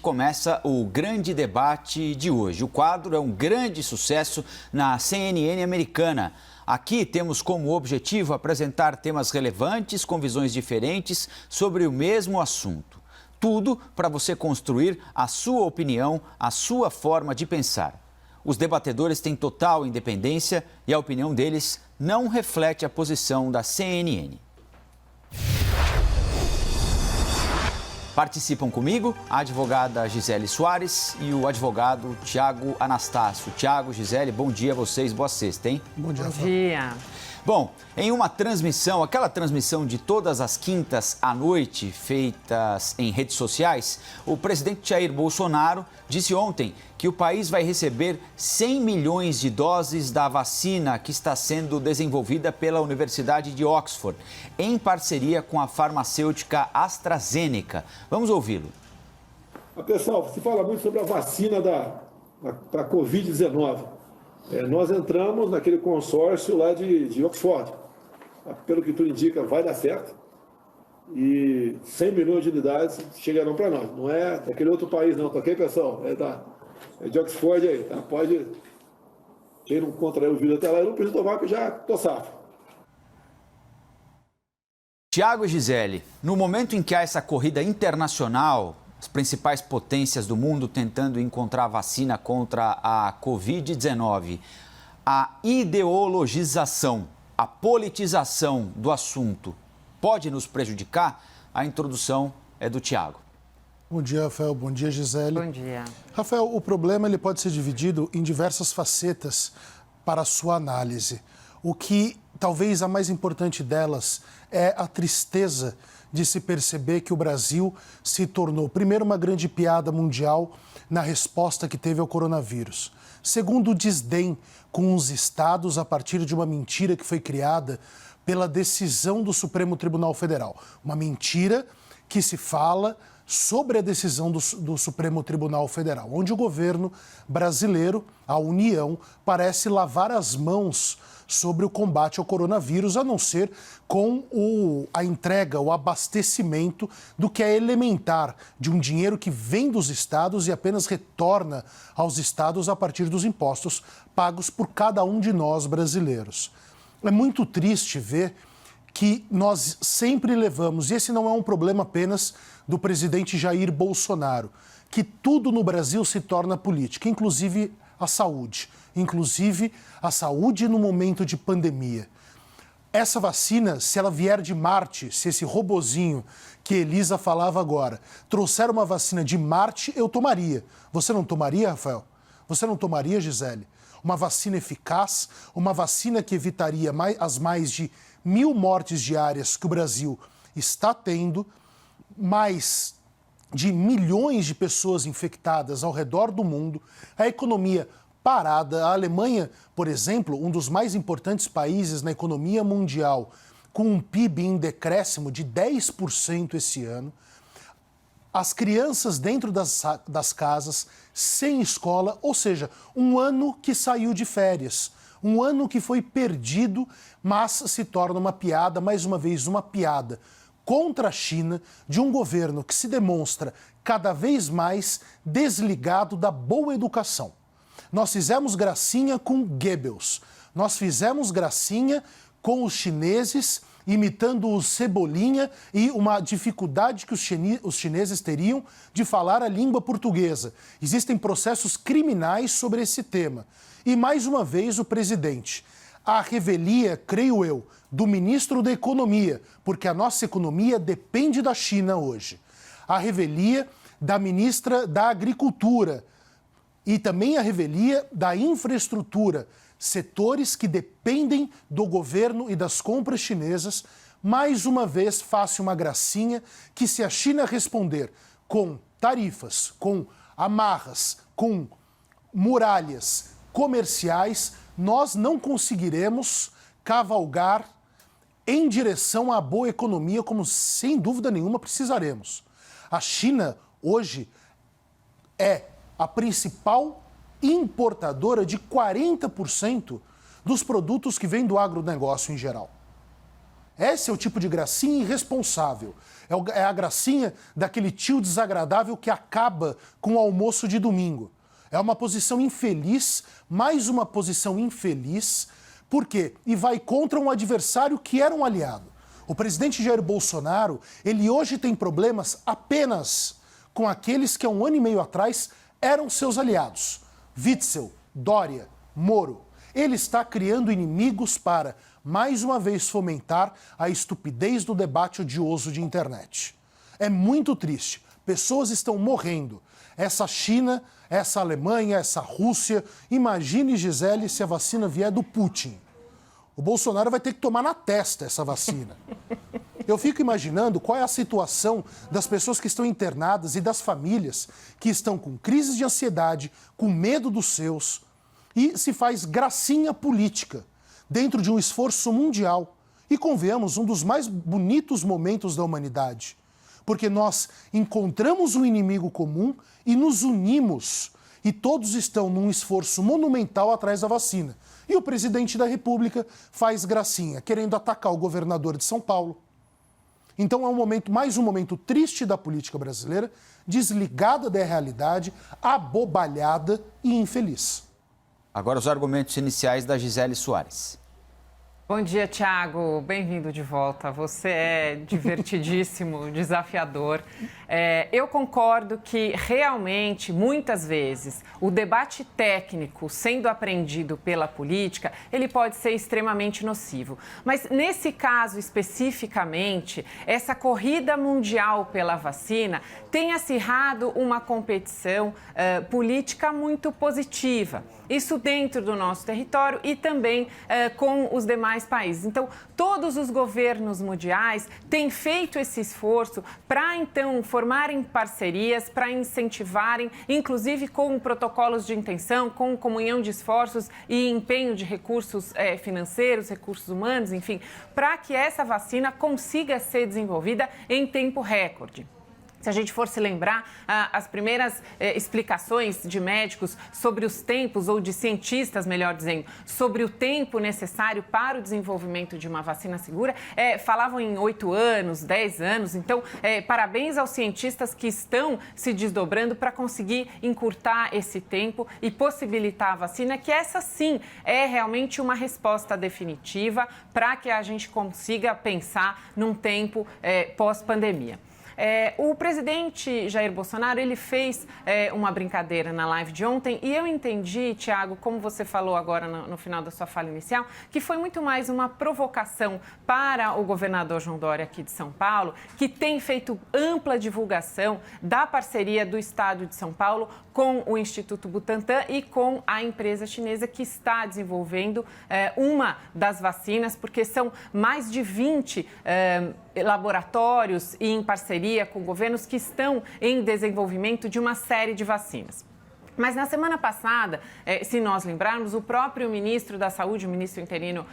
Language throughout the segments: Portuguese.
começa o grande debate de hoje. O quadro é um grande sucesso na CNN americana. Aqui temos como objetivo apresentar temas relevantes com visões diferentes sobre o mesmo assunto. Tudo para você construir a sua opinião, a sua forma de pensar. Os debatedores têm total independência e a opinião deles não reflete a posição da CNN. Participam comigo a advogada Gisele Soares e o advogado Tiago Anastácio. Tiago, Gisele, bom dia a vocês, boa sexta, hein? Bom dia. Bom dia. Bom, em uma transmissão, aquela transmissão de todas as quintas à noite, feitas em redes sociais, o presidente Jair Bolsonaro disse ontem que o país vai receber 100 milhões de doses da vacina que está sendo desenvolvida pela Universidade de Oxford, em parceria com a farmacêutica AstraZeneca. Vamos ouvi-lo. Pessoal, se fala muito sobre a vacina para a Covid-19. Nós entramos naquele consórcio lá de Oxford. Pelo que tudo indica, vai dar certo. E 100 milhões de unidades chegarão para nós. Não é daquele outro país, não. Tá ok, pessoal? É de Oxford aí. Tá? Pode. Quem não contraiu o vírus até lá, eu não preciso tomar, porque já tô safo. Tiago e Gisele, no momento em que há essa corrida internacional, as principais potências do mundo tentando encontrar vacina contra a Covid-19, a ideologização, a politização do assunto pode nos prejudicar? A introdução é do Tiago. Bom dia, Rafael. Bom dia, Gisele. Bom dia. Rafael, o problema ele pode ser dividido em diversas facetas para a sua análise. O que talvez a mais importante delas é a tristeza de se perceber que o Brasil se tornou, primeiro, uma grande piada mundial na resposta que teve ao coronavírus. Segundo, o desdém com os estados a partir de uma mentira que foi criada pela decisão do Supremo Tribunal Federal. Uma mentira que se fala sobre a decisão do Supremo Tribunal Federal, onde o governo brasileiro, a União, parece lavar as mãos sobre o combate ao coronavírus, a não ser com a entrega, o abastecimento do que é elementar, de um dinheiro que vem dos estados e apenas retorna aos estados a partir dos impostos pagos por cada um de nós brasileiros. É muito triste ver que nós sempre levamos, e esse não é um problema apenas do presidente Jair Bolsonaro, que tudo no Brasil se torna política, inclusive a saúde. Inclusive a saúde no momento de pandemia. Essa vacina, se ela vier de Marte, se esse robozinho que Elisa falava agora trouxer uma vacina de Marte, eu tomaria. Você não tomaria, Rafael? Você não tomaria, Gisele? Uma vacina eficaz, uma vacina que evitaria as mais de 1.000 mortes diárias que o Brasil está tendo, mais de milhões de pessoas infectadas ao redor do mundo, a economia parada. A Alemanha, por exemplo, um dos mais importantes países na economia mundial, com um PIB em decréscimo de 10% esse ano. As crianças dentro das casas, sem escola, ou seja, um ano que saiu de férias. Um ano que foi perdido, mas se torna uma piada, mais uma vez uma piada, contra a China, de um governo que se demonstra cada vez mais desligado da boa educação. Nós fizemos gracinha com Goebbels, nós fizemos gracinha com os chineses, imitando o Cebolinha e uma dificuldade que os chineses teriam de falar a língua portuguesa. Existem processos criminais sobre esse tema. E, mais uma vez, o presidente, a revelia, creio eu, do ministro da Economia, porque a nossa economia depende da China hoje. A revelia da ministra da Agricultura, e também a revelia da infraestrutura, setores que dependem do governo e das compras chinesas. Mais uma vez, faça uma gracinha que, se a China responder com tarifas, com amarras, com muralhas comerciais, nós não conseguiremos cavalgar em direção à boa economia, como sem dúvida nenhuma precisaremos. A China hoje é a principal importadora de 40% dos produtos que vêm do agronegócio em geral. Esse é o tipo de gracinha irresponsável. É a gracinha daquele tio desagradável que acaba com o almoço de domingo. É uma posição infeliz, mais uma posição infeliz. Por quê? E vai contra um adversário que era um aliado. O presidente Jair Bolsonaro, ele hoje tem problemas apenas com aqueles que há um ano e meio atrás eram seus aliados. Witzel, Dória, Moro. Ele está criando inimigos para, mais uma vez, fomentar a estupidez do debate odioso de internet. É muito triste. Pessoas estão morrendo. Essa China, essa Alemanha, essa Rússia. Imagine, Gisele, se a vacina vier do Putin. O Bolsonaro vai ter que tomar na testa essa vacina. Eu fico imaginando qual é a situação das pessoas que estão internadas e das famílias que estão com crises de ansiedade, com medo dos seus, e se faz gracinha política dentro de um esforço mundial. E convenhamos, um dos mais bonitos momentos da humanidade. Porque nós encontramos um inimigo comum e nos unimos. E todos estão num esforço monumental atrás da vacina. E o presidente da República faz gracinha, querendo atacar o governador de São Paulo. Então é mais um momento triste da política brasileira, desligada da realidade, abobalhada e infeliz. Agora os argumentos iniciais da Gisele Soares. Bom dia, Thiago. Bem-vindo de volta. Você é divertidíssimo, desafiador. Eu concordo que, realmente, muitas vezes, o debate técnico sendo aprendido pela política, ele pode ser extremamente nocivo. Mas, nesse caso especificamente, essa corrida mundial pela vacina tem acirrado uma competição política muito positiva. Isso dentro do nosso território e também com os demais países. Então, todos os governos mundiais têm feito esse esforço para, então, formarem parcerias, para incentivarem, inclusive com protocolos de intenção, com comunhão de esforços e empenho de recursos financeiros, recursos humanos, enfim, para que essa vacina consiga ser desenvolvida em tempo recorde. Se a gente for se lembrar, as primeiras explicações de médicos sobre os tempos, ou de cientistas, melhor dizendo, sobre o tempo necessário para o desenvolvimento de uma vacina segura, falavam em 8 anos, 10 anos. Então, parabéns aos cientistas que estão se desdobrando para conseguir encurtar esse tempo e possibilitar a vacina, que essa sim é realmente uma resposta definitiva para que a gente consiga pensar num tempo pós-pandemia. O presidente Jair Bolsonaro, ele fez uma brincadeira na live de ontem e eu entendi, Thiago, como você falou agora no final da sua fala inicial, que foi muito mais uma provocação para o governador João Dória aqui de São Paulo, que tem feito ampla divulgação da parceria do Estado de São Paulo com o Instituto Butantan e com a empresa chinesa que está desenvolvendo uma das vacinas, porque são mais de 20 laboratórios e em parceria com governos que estão em desenvolvimento de uma série de vacinas. Mas na semana passada, se nós lembrarmos, o próprio ministro da Saúde, o ministro interino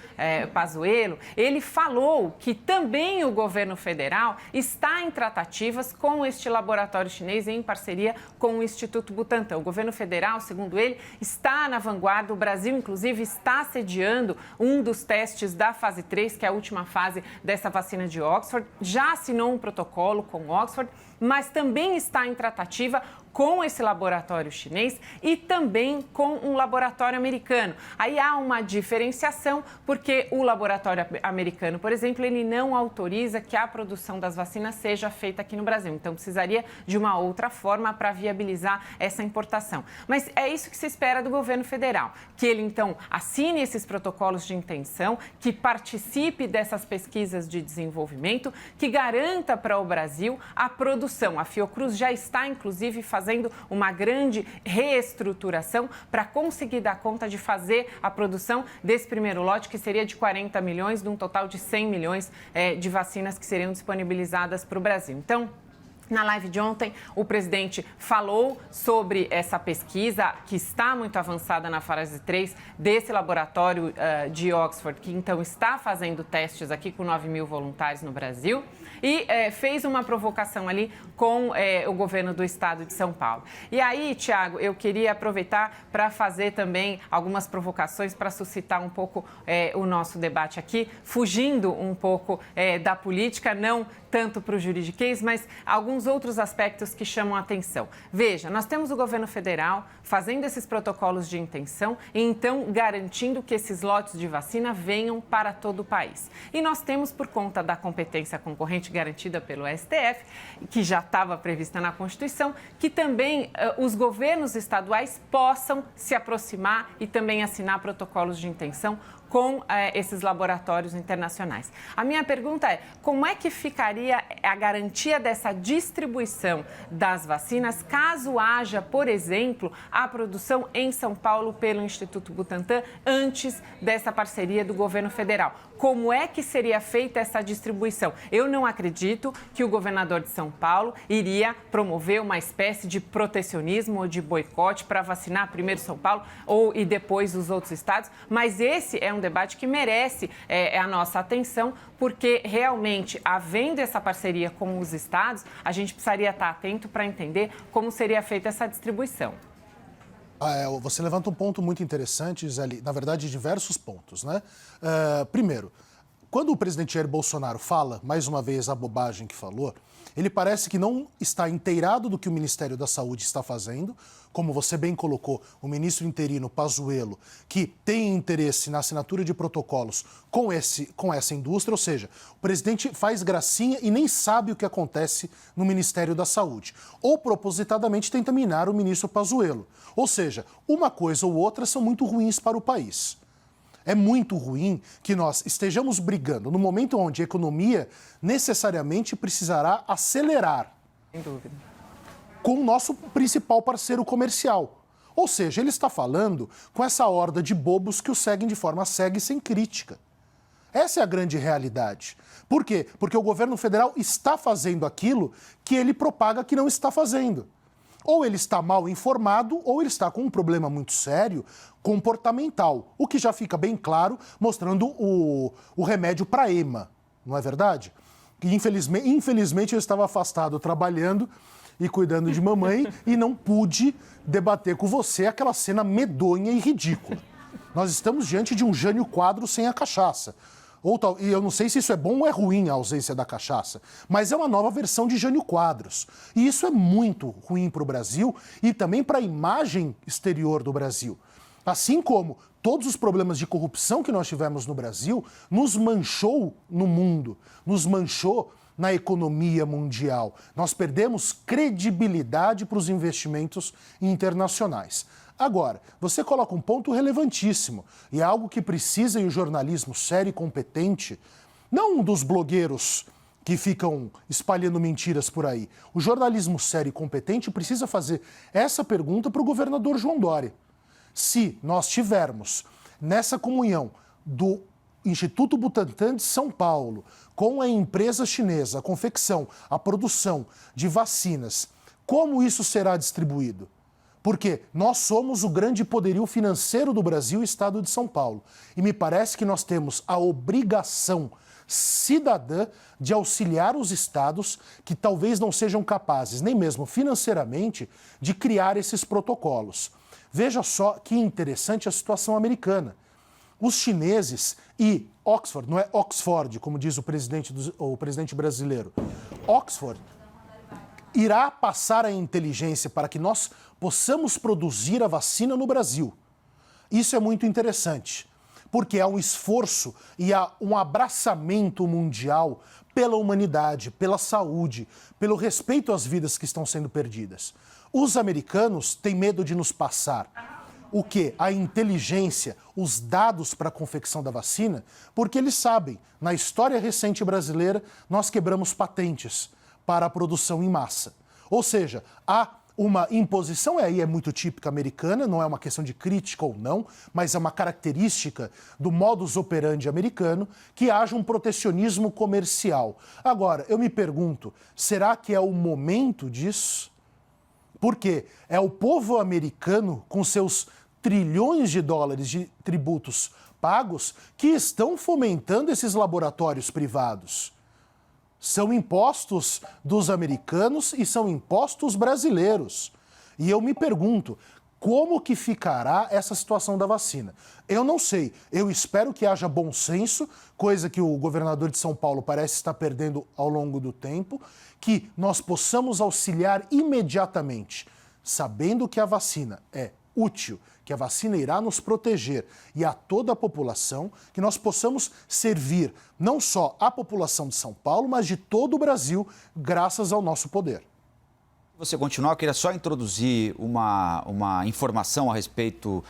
Pazuello, ele falou que também o governo federal está em tratativas com este laboratório chinês em parceria com o Instituto Butantan. O governo federal, segundo ele, está na vanguarda. O Brasil, inclusive, está sediando um dos testes da fase 3, que é a última fase dessa vacina de Oxford. Já assinou um protocolo com Oxford, mas também está em tratativa com esse laboratório chinês e também com um laboratório americano. Aí há uma diferenciação, porque o laboratório americano, por exemplo, ele não autoriza que a produção das vacinas seja feita aqui no Brasil. Então, precisaria de uma outra forma para viabilizar essa importação. Mas é isso que se espera do governo federal, que ele, então, assine esses protocolos de intenção, que participe dessas pesquisas de desenvolvimento, que garanta para o Brasil a produção. A Fiocruz já está, inclusive, fazendo uma grande reestruturação para conseguir dar conta de fazer a produção desse primeiro lote, que seria de 40 milhões, de um total de 100 milhões de vacinas que seriam disponibilizadas para o Brasil. Então, Na live de ontem, o presidente falou sobre essa pesquisa que está muito avançada na fase 3 desse laboratório de Oxford, que então está fazendo testes aqui com 9 mil voluntários no Brasil e fez uma provocação ali com o governo do estado de São Paulo. E aí, Tiago, eu queria aproveitar para fazer também algumas provocações para suscitar um pouco o nosso debate aqui, fugindo um pouco da política, não tanto para o juridiquês, mas alguns outros aspectos que chamam a atenção. Veja, nós temos o governo federal fazendo esses protocolos de intenção e então garantindo que esses lotes de vacina venham para todo o país. E nós temos, por conta da competência concorrente garantida pelo STF, que já estava prevista na Constituição, que também os governos estaduais possam se aproximar e também assinar protocolos de intenção com esses laboratórios internacionais. A minha pergunta é, como é que ficaria a garantia dessa distribuição das vacinas caso haja, por exemplo, a produção em São Paulo pelo Instituto Butantan antes dessa parceria do governo federal? Como é que seria feita essa distribuição? Eu não acredito que o governador de São Paulo iria promover uma espécie de protecionismo ou de boicote para vacinar primeiro São Paulo e depois os outros estados, mas esse é um debate que merece a nossa atenção, porque realmente, havendo essa parceria com os estados, a gente precisaria estar atento para entender como seria feita essa distribuição. Você levanta um ponto muito interessante, Zeli, na verdade, diversos pontos, né? Primeiro, quando o presidente Jair Bolsonaro fala, mais uma vez, a bobagem que falou, ele parece que não está inteirado do que o Ministério da Saúde está fazendo, como você bem colocou, o ministro interino Pazuello, que tem interesse na assinatura de protocolos com essa indústria, ou seja, o presidente faz gracinha e nem sabe o que acontece no Ministério da Saúde. Ou propositadamente tenta minar o ministro Pazuello. Ou seja, uma coisa ou outra são muito ruins para o país. É muito ruim que nós estejamos brigando no momento onde a economia necessariamente precisará acelerar. Sem dúvida. Com o nosso principal parceiro comercial. Ou seja, ele está falando com essa horda de bobos que o seguem de forma cega e sem crítica. Essa é a grande realidade. Por quê? Porque o governo federal está fazendo aquilo que ele propaga que não está fazendo. Ou ele está mal informado, ou ele está com um problema muito sério, comportamental. O que já fica bem claro, mostrando o remédio para EMA, não é verdade? Que infelizmente eu estava afastado trabalhando e cuidando de mamãe e não pude debater com você aquela cena medonha e ridícula. Nós estamos diante de um Jânio Quadros sem a cachaça. E eu não sei se isso é bom ou é ruim, a ausência da cachaça, mas é uma nova versão de Jânio Quadros. E isso é muito ruim para o Brasil e também para a imagem exterior do Brasil. Assim como todos os problemas de corrupção que nós tivemos no Brasil nos manchou no mundo, nos manchou na economia mundial. Nós perdemos credibilidade para os investimentos internacionais. Agora, você coloca um ponto relevantíssimo e é algo que precisa, e o jornalismo sério e competente, não dos blogueiros que ficam espalhando mentiras por aí. O jornalismo sério e competente precisa fazer essa pergunta para o governador João Dória. Se nós tivermos nessa comunhão do Instituto Butantan de São Paulo, com a empresa chinesa, a confecção, a produção de vacinas, como isso será distribuído? Porque nós somos o grande poderio financeiro do Brasil, o Estado de São Paulo. E me parece que nós temos a obrigação cidadã de auxiliar os estados que talvez não sejam capazes, nem mesmo financeiramente, de criar esses protocolos. Veja só que interessante a situação americana. Os chineses e Oxford, não é Oxford, como diz o presidente brasileiro, Oxford irá passar a inteligência para que nós possamos produzir a vacina no Brasil. Isso é muito interessante, porque há um esforço e há um abraçamento mundial pela humanidade, pela saúde, pelo respeito às vidas que estão sendo perdidas. Os americanos têm medo de nos passar o quê? A inteligência, os dados para a confecção da vacina, porque eles sabem, na história recente brasileira, nós quebramos patentes para a produção em massa. Ou seja, há uma imposição, aí é muito típica americana, não é uma questão de crítica ou não, mas é uma característica do modus operandi americano, que haja um protecionismo comercial. Agora, eu me pergunto, será que é o momento disso? Porque é o povo americano, com seus trilhões de dólares de tributos pagos, que estão fomentando esses laboratórios privados. São impostos dos americanos e são impostos brasileiros. E eu me pergunto, como que ficará essa situação da vacina? Eu não sei. Eu espero que haja bom senso, coisa que o governador de São Paulo parece estar perdendo ao longo do tempo, que nós possamos auxiliar imediatamente, sabendo que a vacina é útil, que a vacina irá nos proteger e a toda a população, que nós possamos servir não só a população de São Paulo, mas de todo o Brasil, graças ao nosso poder. Você continuar, eu queria só introduzir uma informação a respeito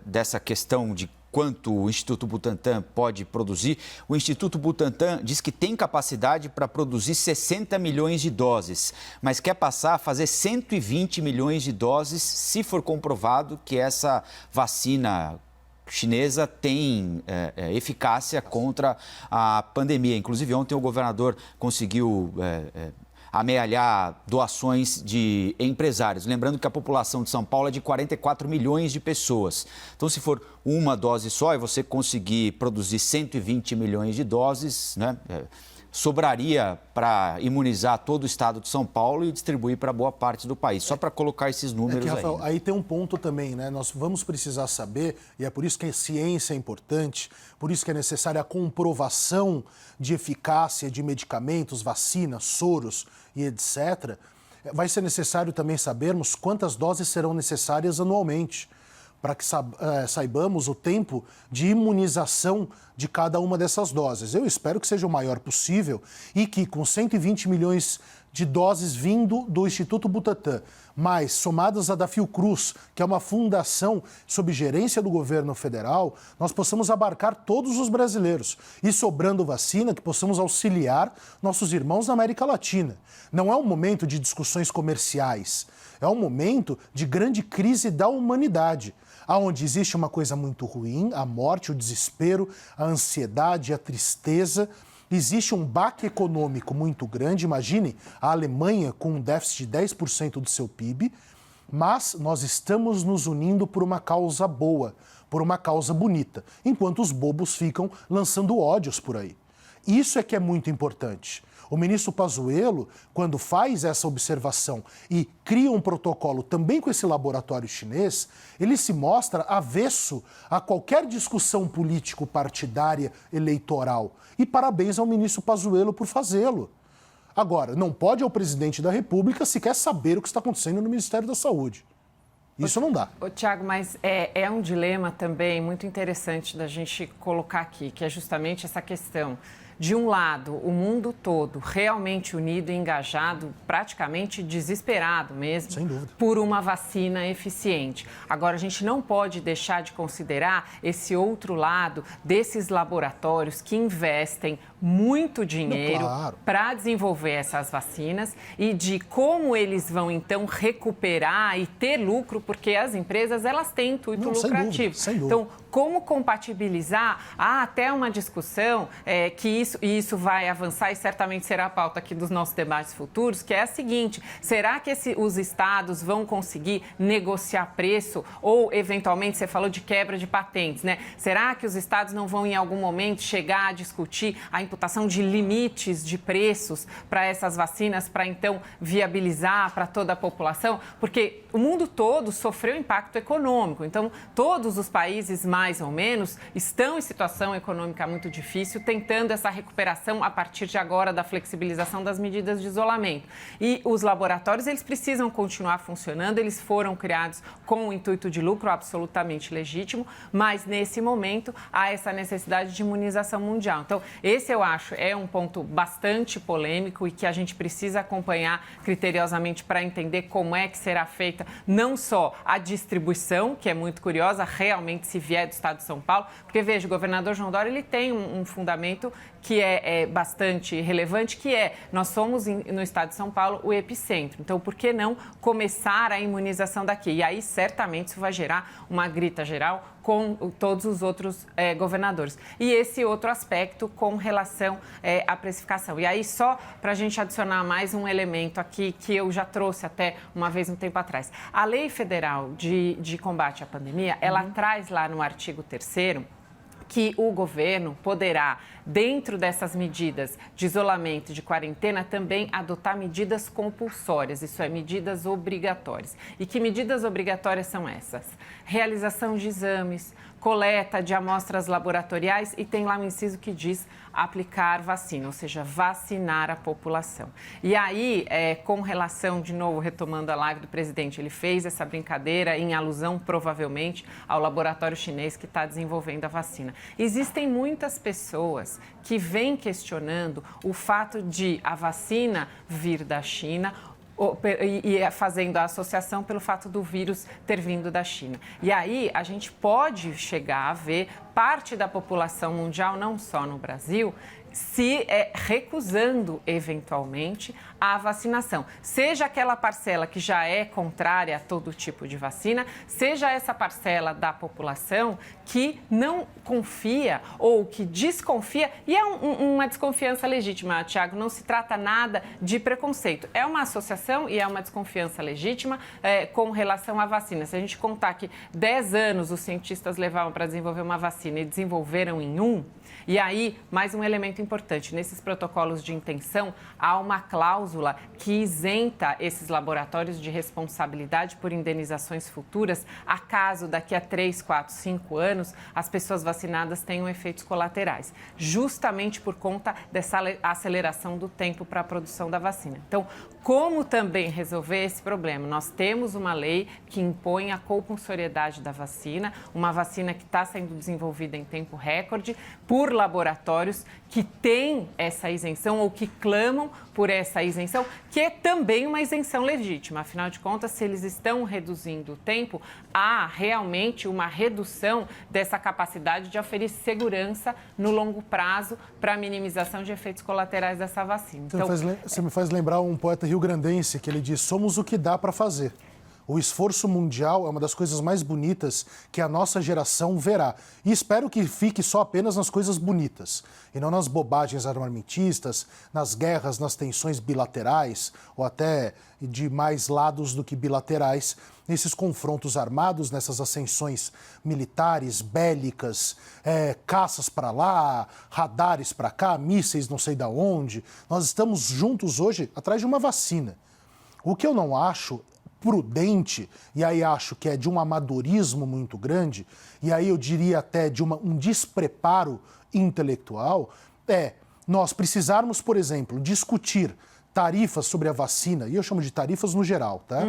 dessa questão de quanto o Instituto Butantan pode produzir. O Instituto Butantan diz que tem capacidade para produzir 60 milhões de doses, mas quer passar a fazer 120 milhões de doses se for comprovado que essa vacina chinesa tem eficácia contra a pandemia. Inclusive, ontem o governador conseguiu amealhar doações de empresários. Lembrando que a população de São Paulo é de 44 milhões de pessoas. Então, se for uma dose só e você conseguir produzir 120 milhões de doses, né, sobraria para imunizar todo o estado de São Paulo e distribuir para boa parte do país. Só para colocar esses números Rafael, aí. Aí tem um ponto também, né? Nós vamos precisar saber, e é por isso que a ciência é importante, por isso que é necessária a comprovação de eficácia de medicamentos, vacinas, soros e etc. Vai ser necessário também sabermos quantas doses serão necessárias anualmente, para que saibamos o tempo de imunização de cada uma dessas doses. Eu espero que seja o maior possível e que com 120 milhões de doses vindo do Instituto Butantan, mas somadas à da Fiocruz, que é uma fundação sob gerência do governo federal, nós possamos abarcar todos os brasileiros e, sobrando vacina, que possamos auxiliar nossos irmãos na América Latina. Não é um momento de discussões comerciais, é um momento de grande crise da humanidade, onde existe uma coisa muito ruim, a morte, o desespero, a ansiedade, a tristeza. Existe um baque econômico muito grande. Imagine a Alemanha com um déficit de 10% do seu PIB, mas nós estamos nos unindo por uma causa boa, por uma causa bonita, enquanto os bobos ficam lançando ódios por aí. Isso é que é muito importante. O ministro Pazuello, quando faz essa observação e cria um protocolo também com esse laboratório chinês, ele se mostra avesso a qualquer discussão político-partidária eleitoral. E parabéns ao ministro Pazuello por fazê-lo. Agora, não pode ao presidente da República sequer saber o que está acontecendo no Ministério da Saúde. Isso não dá. Tiago, mas é um dilema também muito interessante da gente colocar aqui, que é justamente essa questão. De um lado, o mundo todo realmente unido e engajado, praticamente desesperado mesmo, sem dúvida, por uma vacina eficiente. Agora, a gente não pode deixar de considerar esse outro lado desses laboratórios que investem muito dinheiro para desenvolver essas vacinas e de como eles vão, então, recuperar e ter lucro, porque as empresas, elas têm intuito lucrativo. Sem dúvida. Então, como compatibilizar? Há até uma discussão que isso vai avançar e certamente será a pauta aqui dos nossos debates futuros, que é a seguinte: será que os estados vão conseguir negociar preço ou, eventualmente, você falou de quebra de patentes, né? Será que os estados não vão, em algum momento, chegar a discutir a imputação de limites de preços para essas vacinas, para, então, viabilizar para toda a população? Porque o mundo todo sofreu impacto econômico, então, todos os países, mais ou menos, estão em situação econômica muito difícil, tentando essa recuperação a partir de agora da flexibilização das medidas de isolamento. E os laboratórios, eles precisam continuar funcionando, eles foram criados com o intuito de lucro absolutamente legítimo, mas nesse momento há essa necessidade de imunização mundial. Então, esse eu acho é um ponto bastante polêmico e que a gente precisa acompanhar criteriosamente para entender como é que será feita não só a distribuição, que é muito curiosa, realmente se vier do estado de São Paulo, porque veja, o governador João Dória, ele tem um fundamento que é bastante relevante, que nós somos, no estado de São Paulo, o epicentro. Então, por que não começar a imunização daqui? E aí, certamente, isso vai gerar uma grita geral com todos os outros governadores. E esse outro aspecto com relação à precificação. E aí, só para a gente adicionar mais um elemento aqui, que eu já trouxe até uma vez um tempo atrás. A Lei Federal de Combate à Pandemia, ela traz lá no artigo 3º que o governo poderá, dentro dessas medidas de isolamento e de quarentena, também adotar medidas compulsórias, isso é, medidas obrigatórias. E que medidas obrigatórias são essas? Realização de exames, coleta de amostras laboratoriais e tem lá um inciso que diz aplicar vacina, ou seja, vacinar a população. E aí, com relação, de novo, retomando a live do presidente, ele fez essa brincadeira em alusão, provavelmente, ao laboratório chinês que está desenvolvendo a vacina. Existem muitas pessoas que vêm questionando o fato de a vacina vir da China e fazendo a associação pelo fato do vírus ter vindo da China. E aí a gente pode chegar a ver parte da população mundial, não só no Brasil, se recusando, eventualmente, a vacinação. Seja aquela parcela que já é contrária a todo tipo de vacina, seja essa parcela da população que não confia ou que desconfia, e é uma desconfiança legítima, Tiago, não se trata nada de preconceito. É uma associação e é uma desconfiança legítima com relação à vacina. Se a gente contar que 10 anos os cientistas levavam para desenvolver uma vacina e desenvolveram em 1, e aí, mais um elemento importante, nesses protocolos de intenção, há uma cláusula que isenta esses laboratórios de responsabilidade por indenizações futuras, acaso daqui a 3, 4, 5 anos as pessoas vacinadas tenham efeitos colaterais, justamente por conta dessa aceleração do tempo para a produção da vacina. Então, como também resolver esse problema? Nós temos uma lei que impõe a compulsoriedade da vacina, uma vacina que está sendo desenvolvida em tempo recorde por laboratórios que têm essa isenção ou que clamam por essa isenção, que é também uma isenção legítima. Afinal de contas, se eles estão reduzindo o tempo, há realmente uma redução dessa capacidade de oferecer segurança no longo prazo para a minimização de efeitos colaterais dessa vacina. Então, você me faz lembrar um poeta rio-grandense que ele diz: somos o que dá para fazer. O esforço mundial é uma das coisas mais bonitas que a nossa geração verá. E espero que fique só apenas nas coisas bonitas, e não nas bobagens armamentistas, nas guerras, nas tensões bilaterais, ou até de mais lados do que bilaterais, nesses confrontos armados, nessas ascensões militares, bélicas, caças para lá, radares para cá, mísseis não sei de onde. Nós estamos juntos hoje atrás de uma vacina. O que eu não acho prudente, e aí acho que é de um amadorismo muito grande, e aí eu diria até de um despreparo intelectual, nós precisarmos, por exemplo, discutir tarifas sobre a vacina, e eu chamo de tarifas no geral, tá?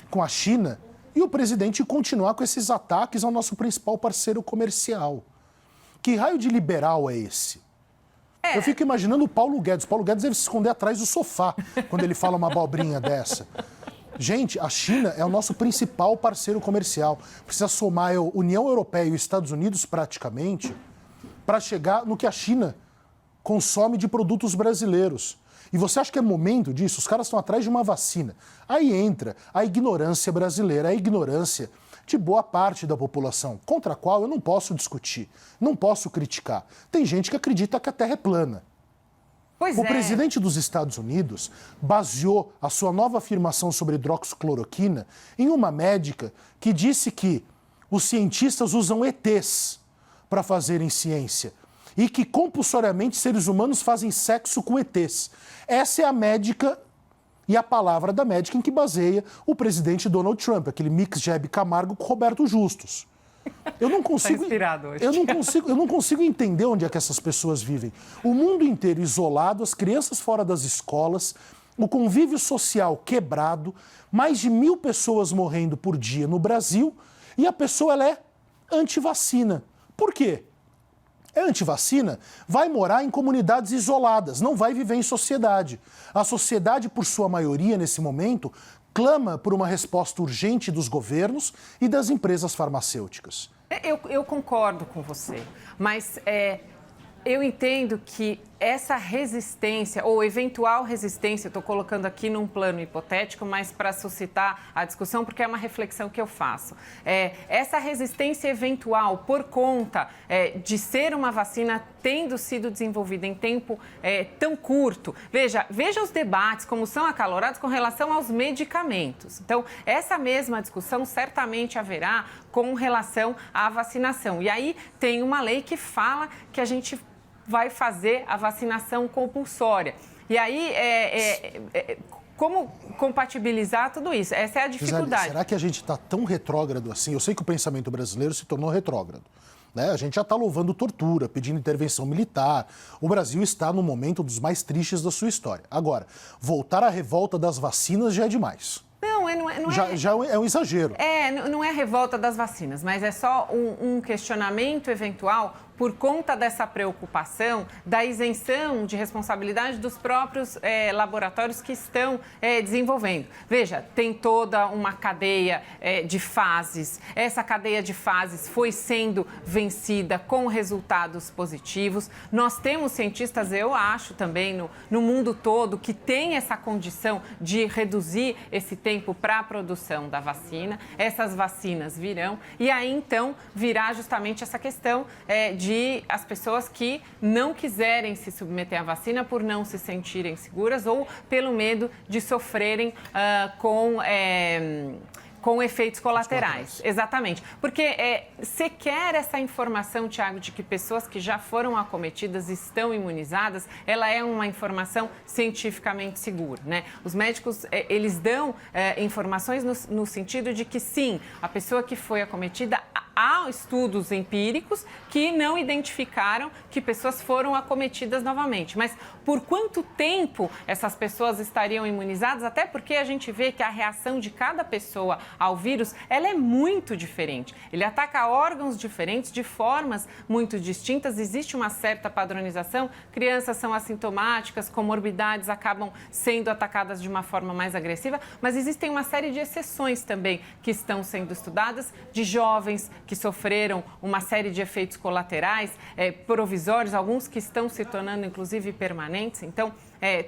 Com a China, e o presidente continuar com esses ataques ao nosso principal parceiro comercial. Que raio de liberal é esse? Eu fico imaginando o Paulo Guedes. O Paulo Guedes deve se esconder atrás do sofá quando ele fala uma abobrinha dessa. Gente, a China é o nosso principal parceiro comercial. Precisa somar a União Europeia e os Estados Unidos praticamente para chegar no que a China consome de produtos brasileiros. E você acha que é momento disso? Os caras estão atrás de uma vacina. Aí entra a ignorância brasileira, a ignorância de boa parte da população, contra a qual eu não posso discutir, não posso criticar. Tem gente que acredita que a Terra é plana. O presidente dos Estados Unidos baseou a sua nova afirmação sobre hidroxicloroquina em uma médica que disse que os cientistas usam ETs para fazerem ciência e que compulsoriamente seres humanos fazem sexo com ETs. Essa é a médica e a palavra da médica em que baseia o presidente Donald Trump, aquele mix de Hebe Camargo com Roberto Justus. Eu não consigo, eu não consigo entender onde é que essas pessoas vivem. O mundo inteiro isolado, as crianças fora das escolas, o convívio social quebrado, mais de 1.000 pessoas morrendo por dia no Brasil, e a pessoa ela é antivacina. Por quê? É antivacina? Vai morar em comunidades isoladas, não vai viver em sociedade. A sociedade, por sua maioria, nesse momento, clama por uma resposta urgente dos governos e das empresas farmacêuticas. Eu concordo com você, mas eu entendo que essa resistência, ou eventual resistência, estou colocando aqui num plano hipotético, mas para suscitar a discussão, porque é uma reflexão que eu faço. Essa resistência eventual por conta de ser uma vacina tendo sido desenvolvida em tempo tão curto. Veja os debates, como são acalorados com relação aos medicamentos. Então, essa mesma discussão certamente haverá com relação à vacinação. E aí tem uma lei que fala que a gente vai fazer a vacinação compulsória. E aí, como compatibilizar tudo isso? Essa é a dificuldade. Gisele, será que a gente está tão retrógrado assim? Eu sei que o pensamento brasileiro se tornou retrógrado. Né? A gente já está louvando tortura, pedindo intervenção militar. O Brasil está no momento dos mais tristes da sua história. Agora, voltar à revolta das vacinas já é demais. Já é um exagero. Não é a revolta das vacinas, mas é só um questionamento eventual por conta dessa preocupação da isenção de responsabilidade dos próprios laboratórios que estão desenvolvendo. Veja, tem toda uma cadeia de fases. Essa cadeia de fases foi sendo vencida com resultados positivos. Nós temos cientistas, eu acho também, no mundo todo, que tem essa condição de reduzir esse tempo para a produção da vacina. Essas vacinas virão e aí, então, virá justamente essa questão de as pessoas que não quiserem se submeter à vacina por não se sentirem seguras ou pelo medo de sofrerem com efeitos colaterais. Exatamente. Porque sequer essa informação, Tiago, de que pessoas que já foram acometidas estão imunizadas, ela é uma informação cientificamente segura, né? Os médicos, eles dão informações no sentido de que, sim, a pessoa que foi acometida, há estudos empíricos que não identificaram que pessoas foram acometidas novamente. Mas por quanto tempo essas pessoas estariam imunizadas? Até porque a gente vê que a reação de cada pessoa ao vírus, ela é muito diferente. Ele ataca órgãos diferentes, de formas muito distintas. Existe uma certa padronização. Crianças são assintomáticas, comorbidades acabam sendo atacadas de uma forma mais agressiva. Mas existem uma série de exceções também que estão sendo estudadas, de jovens que sofreram uma série de efeitos colaterais provisórios, alguns que estão se tornando, inclusive, permanentes. Então,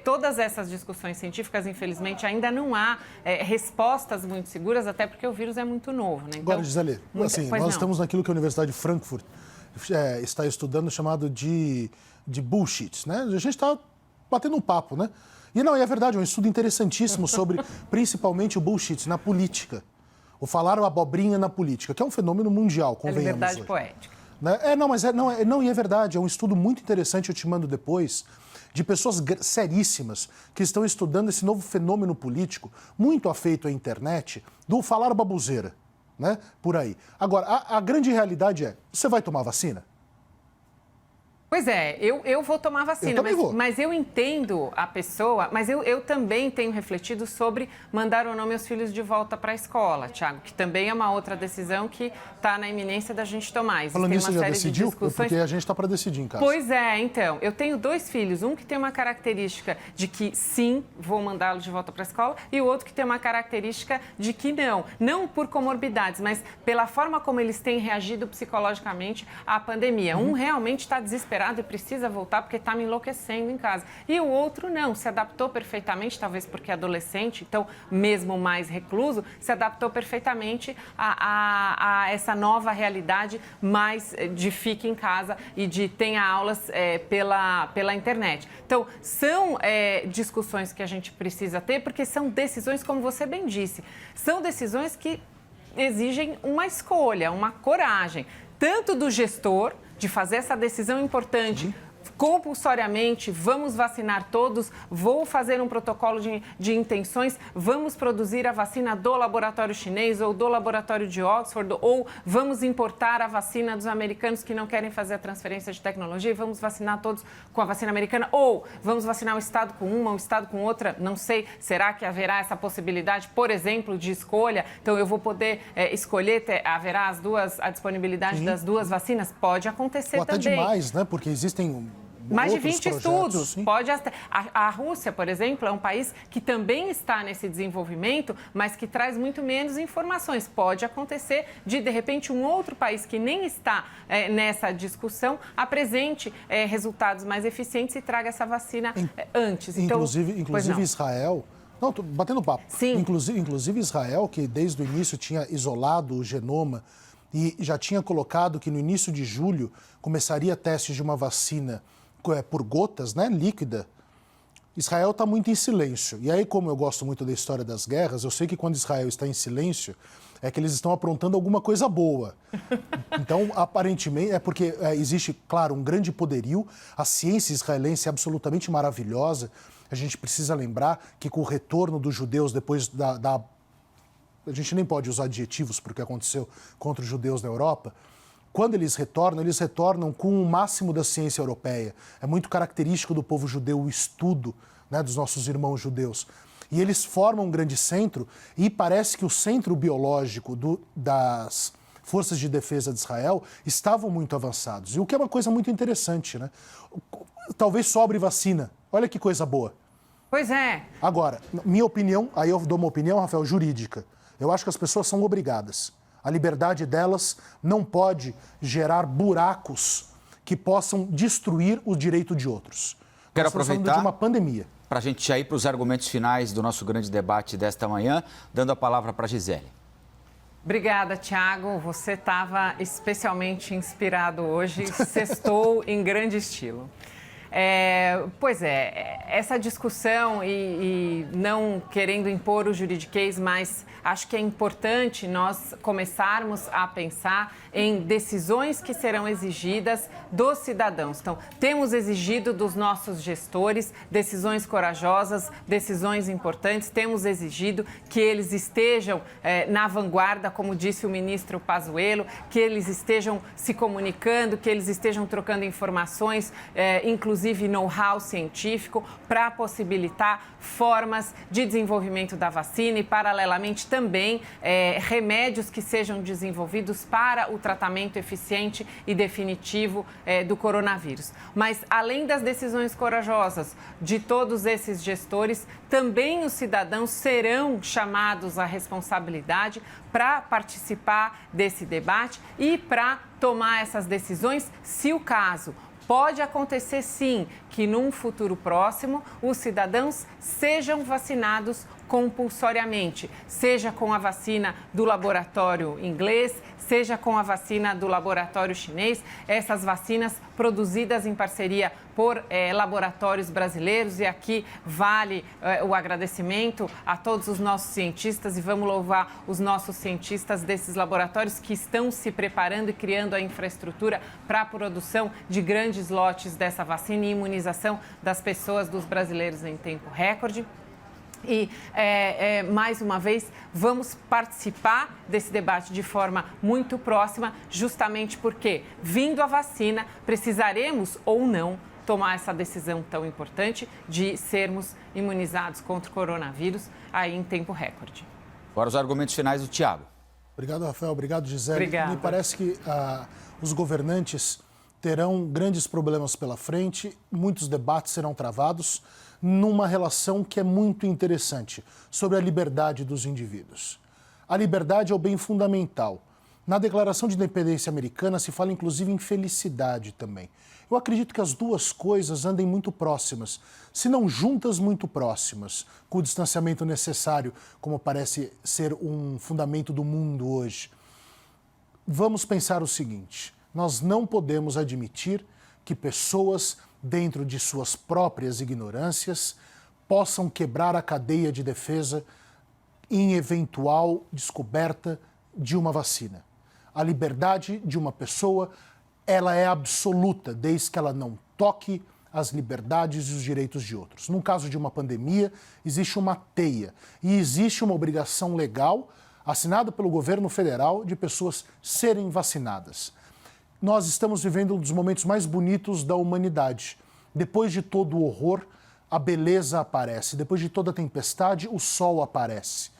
todas essas discussões científicas, infelizmente, ainda não há respostas muito seguras, até porque o vírus é muito novo. Né? Então, agora, Gisele, nós estamos naquilo que a Universidade de Frankfurt está estudando, chamado de bullshit. Né? A gente está batendo um papo, né? E é verdade, é um estudo interessantíssimo sobre, principalmente, o bullshit na política. O falar abobrinha na política, que é um fenômeno mundial, convenhamos. É liberdade poética. E é verdade, é um estudo muito interessante, eu te mando depois, de pessoas seríssimas que estão estudando esse novo fenômeno político, muito afeito à internet, do falar baboseira, né, por aí. Agora, a grande realidade é, você vai tomar vacina? Pois é, eu vou tomar vacina, mas eu entendo a pessoa, mas eu também tenho refletido sobre mandar ou não meus filhos de volta para a escola, Tiago, que também é uma outra decisão que está na iminência da gente tomar. Falando nisso, você já decidiu? Porque a gente está para decidir em casa. Pois é, então, eu tenho 2 filhos, um que tem uma característica de que sim, vou mandá-lo de volta para a escola, e o outro que tem uma característica de que não por comorbidades, mas pela forma como eles têm reagido psicologicamente à pandemia. Um realmente está desesperado e precisa voltar porque está me enlouquecendo em casa. E o outro não, se adaptou perfeitamente, talvez porque é adolescente, então mesmo mais recluso, se adaptou perfeitamente a essa nova realidade mais de fique em casa e de tenha aulas pela internet. Então, são discussões que a gente precisa ter, porque são decisões, como você bem disse, são decisões que exigem uma escolha, uma coragem, tanto do gestor, de fazer essa decisão importante, compulsoriamente, vamos vacinar todos, vou fazer um protocolo de intenções, vamos produzir a vacina do laboratório chinês ou do laboratório de Oxford, ou vamos importar a vacina dos americanos que não querem fazer a transferência de tecnologia e vamos vacinar todos com a vacina americana, ou vamos vacinar um estado com uma, um estado com outra, não sei, será que haverá essa possibilidade, por exemplo, de escolha? Então, eu vou poder escolher, haverá a disponibilidade das 2 vacinas? Pode acontecer também. Até demais, né? Porque existem Mais de outros 20 projetos, estudos. sim. A Rússia, por exemplo, é um país que também está nesse desenvolvimento, mas que traz muito menos informações. Pode acontecer de repente, um outro país que nem está nessa discussão apresente resultados mais eficientes e traga essa vacina antes. Então, inclusive Israel... Não, tô batendo papo. Sim. Inclusive Israel, que desde o início tinha isolado o genoma e já tinha colocado que no início de julho começaria testes de uma vacina por gotas, né, líquida. Israel está muito em silêncio. E aí, como eu gosto muito da história das guerras, eu sei que quando Israel está em silêncio, é que eles estão aprontando alguma coisa boa. Então, aparentemente, é porque existe, claro, um grande poderio. A ciência israelense é absolutamente maravilhosa. A gente precisa lembrar que com o retorno dos judeus depois a gente nem pode usar adjetivos porque aconteceu contra os judeus na Europa. Quando eles retornam com o máximo da ciência europeia. É muito característico do povo judeu o estudo, né, dos nossos irmãos judeus. E eles formam um grande centro e parece que o centro biológico das forças de defesa de Israel estavam muito avançados. E o que é uma coisa muito interessante, né? Talvez sobre vacina. Olha que coisa boa. Pois é. Agora, minha opinião, aí eu dou uma opinião, Rafael, jurídica. Eu acho que as pessoas são obrigadas. A liberdade delas não pode gerar buracos que possam destruir o direito de outros. Quero Nós estamos falando aproveitar de uma pandemia. para a gente já ir para os argumentos finais do nosso grande debate desta manhã, dando a palavra para a Gisele. Obrigada, Thiago. Você estava especialmente inspirado hoje, sextou em grande estilo. Pois é, essa discussão e não querendo impor o juridiquês, mas acho que é importante nós começarmos a pensar em decisões que serão exigidas dos cidadãos. Então, temos exigido dos nossos gestores decisões corajosas, decisões importantes, temos exigido que eles estejam na vanguarda, como disse o ministro Pazuello, que eles estejam se comunicando, que eles estejam trocando informações, inclusive know-how científico, para possibilitar formas de desenvolvimento da vacina e, paralelamente, também remédios que sejam desenvolvidos para o tratamento eficiente e definitivo do coronavírus. Mas, além das decisões corajosas de todos esses gestores, também os cidadãos serão chamados à responsabilidade para participar desse debate e para tomar essas decisões, se o caso. Pode acontecer, sim, que num futuro próximo os cidadãos sejam vacinados compulsoriamente, seja com a vacina do laboratório inglês, seja com a vacina do laboratório chinês, essas vacinas produzidas em parceria por laboratórios brasileiros. E aqui vale o agradecimento a todos os nossos cientistas e vamos louvar os nossos cientistas desses laboratórios que estão se preparando e criando a infraestrutura para a produção de grandes lotes dessa vacina e imunização das pessoas, dos brasileiros em tempo recorde. E, mais uma vez, vamos participar desse debate de forma muito próxima, justamente porque, vindo a vacina, precisaremos ou não tomar essa decisão tão importante de sermos imunizados contra o coronavírus aí em tempo recorde. Agora os argumentos finais do Thiago. Obrigado, Rafael. Obrigado, Gisele. Obrigada. Me parece que os governantes terão grandes problemas pela frente, muitos debates serão travados numa relação que é muito interessante, sobre a liberdade dos indivíduos. A liberdade é o bem fundamental. Na Declaração de Independência Americana se fala inclusive em felicidade também. Eu acredito que as duas coisas andem muito próximas, se não juntas, muito próximas, com o distanciamento necessário, como parece ser um fundamento do mundo hoje. Vamos pensar o seguinte: nós não podemos admitir que pessoas, dentro de suas próprias ignorâncias, possam quebrar a cadeia de defesa em eventual descoberta de uma vacina. A liberdade de uma pessoa, ela é absoluta, desde que ela não toque as liberdades e os direitos de outros. No caso de uma pandemia, existe uma teia e existe uma obrigação legal assinada pelo governo federal de pessoas serem vacinadas. Nós estamos vivendo um dos momentos mais bonitos da humanidade. Depois de todo o horror, a beleza aparece. Depois de toda a tempestade, o sol aparece.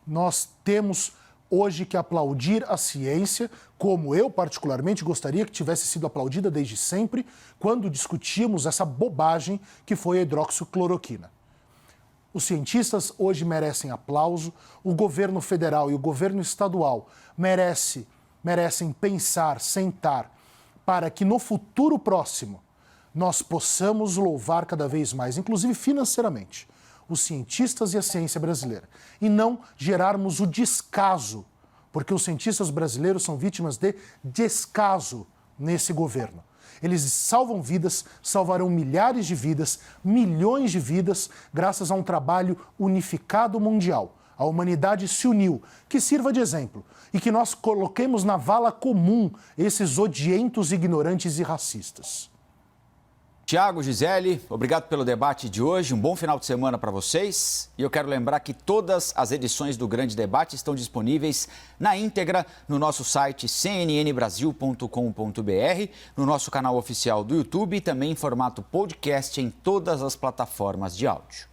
Nós temos hoje que aplaudir a ciência, como eu particularmente gostaria que tivesse sido aplaudida desde sempre, quando discutíamos essa bobagem que foi a hidroxicloroquina. Os cientistas hoje merecem aplauso, o governo federal e o governo estadual merecem pensar, sentar, para que no futuro próximo nós possamos louvar cada vez mais, inclusive financeiramente, os cientistas e a ciência brasileira, e não gerarmos o descaso, porque os cientistas brasileiros são vítimas de descaso nesse governo. Eles salvam vidas, salvarão milhares de vidas, milhões de vidas, graças a um trabalho unificado mundial. A humanidade se uniu, que sirva de exemplo e que nós coloquemos na vala comum esses odientos, ignorantes e racistas. Tiago, Gisele, obrigado pelo debate de hoje. Um bom final de semana para vocês. E eu quero lembrar que todas as edições do Grande Debate estão disponíveis na íntegra no nosso site cnnbrasil.com.br, no nosso canal oficial do YouTube e também em formato podcast em todas as plataformas de áudio.